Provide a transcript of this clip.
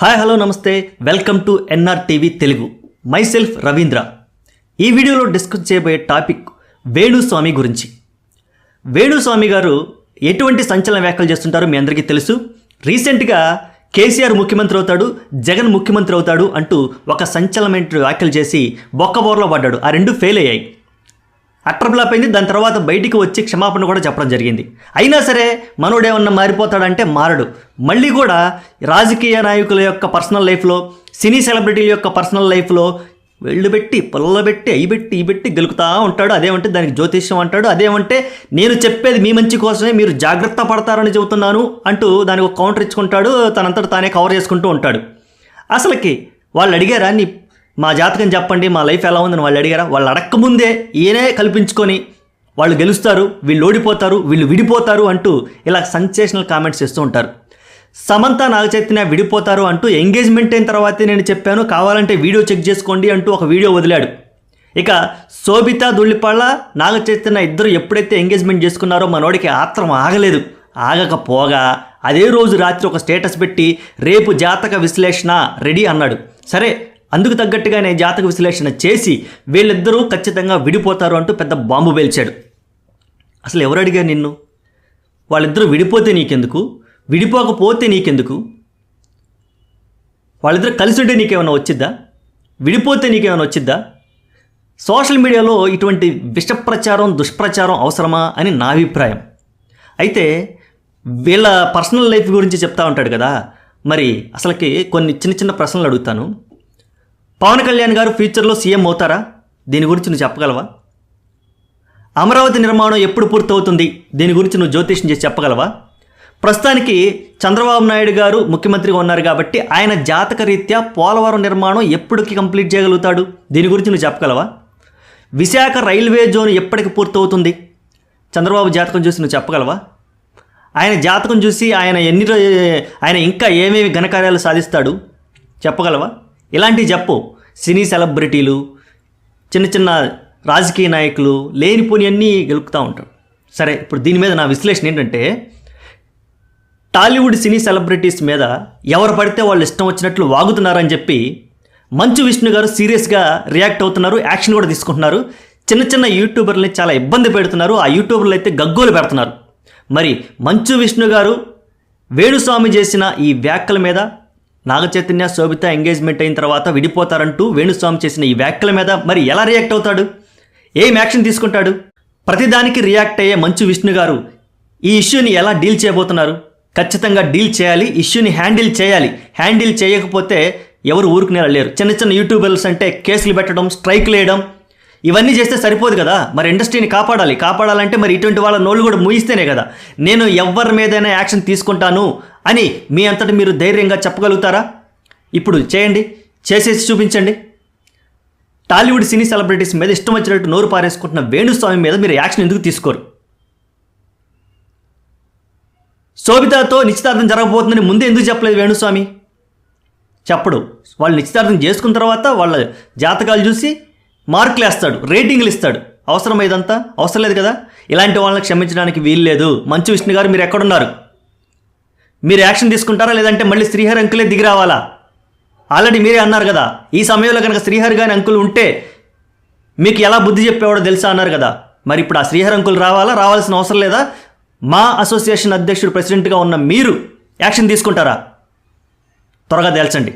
Hi hello నమస్తే welcome to NR TV Telugu. Myself Ravindra. ఈ వీడియోలో డిస్కస్ చేయబోయే టాపిక్ వేణుస్వామి గురించి. వేణుస్వామి గారు ఎటువంటి సంచలన వ్యాఖ్యలు చేస్తుంటారో మీ అందరికీ తెలుసు. రీసెంట్గా కేసీఆర్ ముఖ్యమంత్రి అవుతాడు, జగన్ ముఖ్యమంత్రి అవుతాడు అంటూ ఒక సంచలనమైన వ్యాఖ్యలు చేసి బొక్కబోర్లో పడ్డాడు. ఆ రెండు ఫెయిల్ అయ్యాయి, అట్రబ్లాప్ అయింది. దాని తర్వాత బయటికి వచ్చి క్షమాపణ కూడా చెప్పడం జరిగింది. అయినా సరే మనోడేమన్నా మారిపోతాడంటే మారడు. మళ్ళీ కూడా రాజకీయ నాయకుల యొక్క పర్సనల్ లైఫ్లో, సినీ సెలబ్రిటీల యొక్క పర్సనల్ లైఫ్లో వెళ్ళు పెట్టి పొల్లబెట్టి ఈ పెట్టి గెలుకుతూ ఉంటాడు. అదేమంటే దానికి జ్యోతిష్యం అంటాడు, అదేమంటే నేను చెప్పేది మీ మంచి కోసమే, మీరు జాగ్రత్త పడతారని చెబుతున్నాను అంటూ దానికి ఒక కౌంటర్ ఇచ్చుకుంటాడు. తనంతట తానే కవర్ చేసుకుంటూ ఉంటాడు. అసలుకి వాళ్ళు అడిగారా మా జాతకం చెప్పండి, మా లైఫ్ ఎలా ఉందని వాళ్ళు అడిగారా? వాళ్ళు అడక్కముందే ఈయనే కల్పించుకొని వాళ్ళు గెలుస్తారు, వీళ్ళు ఓడిపోతారు, వీళ్ళు విడిపోతారు అంటూ ఇలా సెన్సేషనల్ కామెంట్స్ చేస్తూ ఉంటారు. సమంత నాగచైతన్య విడిపోతారు అంటూ ఎంగేజ్మెంట్ అయిన తర్వాతే నేను చెప్పాను, కావాలంటే వీడియో చెక్ చేసుకోండి అంటూ ఒక వీడియో వదిలాడు. ఇక శోభిత ధూళిపాళ నాగచైతన్య ఇద్దరు ఎప్పుడైతే ఎంగేజ్మెంట్ చేసుకున్నారో మనోడికి ఆత్రం ఆగలేదు. ఆగకపోగా అదే రోజు రాత్రి ఒక స్టేటస్ పెట్టి రేపు జాతక విశ్లేషణ రెడీ అన్నాడు. సరే, అందుకు తగ్గట్టుగా నేను జాతక విశ్లేషణ చేసి వీళ్ళిద్దరూ ఖచ్చితంగా విడిపోతారు అంటూ పెద్ద బాంబు పేల్చాడు. అసలు ఎవరు అడిగారు నిన్ను? వాళ్ళిద్దరూ విడిపోతే నీకెందుకు, విడిపోకపోతే నీకెందుకు? వాళ్ళిద్దరూ కలిసి ఉంటే నీకేమైనా వచ్చిద్దా? విడిపోతే నీకేమైనా వచ్చిద్దా? సోషల్ మీడియాలో ఇటువంటి విషప్రచారం, దుష్ప్రచారం అవసరమా అని నా అభిప్రాయం. అయితే వీళ్ళ పర్సనల్ లైఫ్ గురించి చెప్తా ఉంటాడు కదా, మరి అసలుకి కొన్ని చిన్న చిన్న ప్రశ్నలు అడుగుతాను. పవన్ కళ్యాణ్ గారు ఫ్యూచర్లో సీఎం అవుతారా? దీని గురించి నువ్వు చెప్పగలవా? అమరావతి నిర్మాణం ఎప్పుడు పూర్తవుతుంది? దీని గురించి నువ్వు జ్యోతిష్యం చేసి చెప్పగలవా? ప్రస్తుతానికి చంద్రబాబు నాయుడు గారు ముఖ్యమంత్రిగా ఉన్నారు కాబట్టి ఆయన జాతక రీత్యా పోలవరం నిర్మాణం ఎప్పటికి కంప్లీట్ చేయగలుగుతాడు? దీని గురించి నువ్వు చెప్పగలవా? విశాఖ రైల్వే జోన్ ఎప్పటికి పూర్తవుతుంది? చంద్రబాబు జాతకం చూసి నువ్వు చెప్పగలవా? ఆయన జాతకం చూసి ఆయన ఇంకా ఏమేమి ఘనకార్యాలు సాధిస్తాడు చెప్పగలవా? ఇలాంటివి చెప్పు. సినీ సెలబ్రిటీలు, చిన్న చిన్న రాజకీయ నాయకులు లేనిపోని అన్నీ గెలుపుతూ ఉంటారు. సరే, ఇప్పుడు దీని మీద నా విశ్లేషణ ఏంటంటే, టాలీవుడ్ సినీ సెలబ్రిటీస్ మీద ఎవరు పడితే వాళ్ళు ఇష్టం వచ్చినట్లు వాగుతున్నారని చెప్పి మంచు విష్ణు గారు సీరియస్గా రియాక్ట్ అవుతున్నారు, యాక్షన్ కూడా తీసుకుంటున్నారు. చిన్న చిన్న యూట్యూబర్లని చాలా ఇబ్బంది పెడుతున్నారు. ఆ యూట్యూబర్లు అయితే గగ్గోలు పెడుతున్నారు. మరి మంచు విష్ణు గారు వేణుస్వామి చేసిన ఈ వ్యాఖ్యల మీద, నాగచైతన్య శోభిత ఎంగేజ్మెంట్ అయిన తర్వాత విడిపోతారంటూ వేణుస్వామి చేసిన ఈ వ్యాఖ్యల మీద మరి ఎలా రియాక్ట్ అవుతాడు? ఏం యాక్షన్ తీసుకుంటాడు? ప్రతిదానికి రియాక్ట్ అయ్యే మంచు విష్ణు గారు ఈ ఇష్యూని ఎలా డీల్ చేయబోతున్నారు? ఖచ్చితంగా డీల్ చేయాలి, ఇష్యూని హ్యాండిల్ చేయాలి. హ్యాండిల్ చేయకపోతే ఎవరు ఊరుకునే లేరు. చిన్న చిన్న యూట్యూబర్స్ అంటే కేసులు పెట్టడం, స్ట్రైక్లు వేయడం, ఇవన్నీ చేస్తే సరిపోదు కదా. మరి ఇండస్ట్రీని కాపాడాలంటే మరి ఇటువంటి వాళ్ళ నోళ్ళు కూడా ముగిస్తేనే కదా. నేను ఎవరి మీదైనా యాక్షన్ తీసుకుంటాను అని మీ అంతటి మీరు ధైర్యంగా చెప్పగలుగుతారా? ఇప్పుడు చేయండి, చేసేసి చూపించండి. టాలీవుడ్ సినీ సెలబ్రిటీస్ మీద ఇష్టం వచ్చినట్టు నోరు పారేసుకుంటున్న వేణుస్వామి మీద మీరు యాక్షన్ ఎందుకు తీసుకోరు? శోభితతో నిశ్చితార్థం జరగబోతుందని ముందే ఎందుకు చెప్పలేదు వేణుస్వామి? చెప్పడు. వాళ్ళు నిశ్చితార్థం చేసుకున్న తర్వాత వాళ్ళ జాతకాలు చూసి మార్కులు వేస్తాడు, రేటింగ్లు ఇస్తాడు. అవసరం ఇదంతా? అవసరం లేదు కదా. ఇలాంటి వాళ్ళని క్షమించడానికి వీలు లేదు. మంచు విష్ణు గారు మీరు ఎక్కడున్నారు? మీరు యాక్షన్ తీసుకుంటారా, లేదంటే మళ్ళీ శ్రీహరి అంకులే దిగి రావాలా? ఆల్రెడీ మీరే అన్నారు కదా, ఈ సమయంలో కనుక శ్రీహరి గారి అంకులు ఉంటే మీకు ఎలా బుద్ధి చెప్పేవాడో తెలుసా అన్నారు కదా. మరి ఇప్పుడు ఆ శ్రీహరి అంకులు రావాల్సిన అవసరం లేదా? మా అసోసియేషన్ అధ్యక్షుడు, ప్రెసిడెంట్గా ఉన్న మీరు యాక్షన్ తీసుకుంటారా? త్వరగా తేల్చండి.